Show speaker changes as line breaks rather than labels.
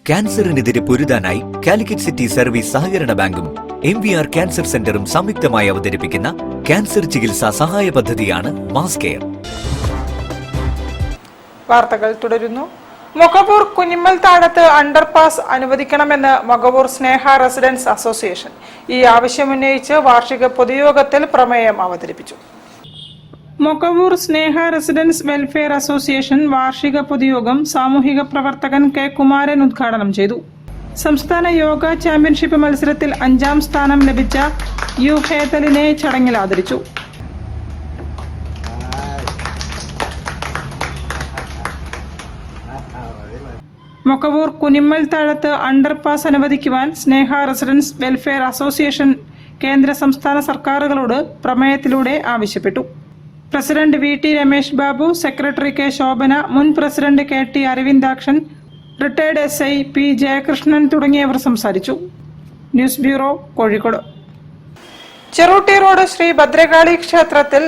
ക്യാൻസറിനെതിരെ പൊരുതാനായി Calicut city service സഹകരണ ബാങ്കും MVR cancer സെന്ററും സംയുക്തമായി അവതരിപ്പിക്കുന്ന ക്യാൻസർ ചികിത്സാ സഹായ പദ്ധതിയാണ് മാസ് കെയർ.
വാർത്തകൾ തുടരുന്നു. മൊകവൂർ കുഞ്ഞിമ്മൽ താഴത്ത് അണ്ടർപാസ് അനുവദിക്കണമെന്ന് മൊകവൂർ സ്നേഹ റെസിഡൻസ് അസോസിയേഷൻ ഈ ആവശ്യമുന്നയിച്ച് വാർഷിക പൊതുയോഗത്തിൽ പ്രമേയം അവതരിപ്പിച്ചു. മൊകവൂർ സ്നേഹ റെസിഡൻസ് വെൽഫെയർ അസോസിയേഷൻ വാർഷിക പൊതുയോഗം സാമൂഹിക പ്രവർത്തകൻ കെ കുമാരൻ ഉദ്ഘാടനം ചെയ്തു. സംസ്ഥാന യോഗ ചാമ്പ്യൻഷിപ്പ് മത്സരത്തിൽ 5ാം സ്ഥാനം ലഭിച്ച യു ഹേതലിനെ ചടങ്ങിൽ ആദരിച്ചു. മൊകവൂർ കുനിമ്മൽ താഴത്ത് അണ്ടർപാസ് അനുവദിക്കുവാൻ സ്നേഹ റെസിഡൻസ് വെൽഫെയർ അസോസിയേഷൻ കേന്ദ്ര സംസ്ഥാന സർക്കാരുകളോട് പ്രമേയത്തിലൂടെ ആവശ്യപ്പെട്ടു. President VT Ramesh Babu, secretary K Shobhana, മുൻ president KT Aravindakshan, retired SI P Jayakrishnan തുടങ്ങിയവർ സംസാരിച്ചു. News bureau, Kozhikode. Cherootty road Sri Bhadrakali ക്ഷേത്രത്തിൽ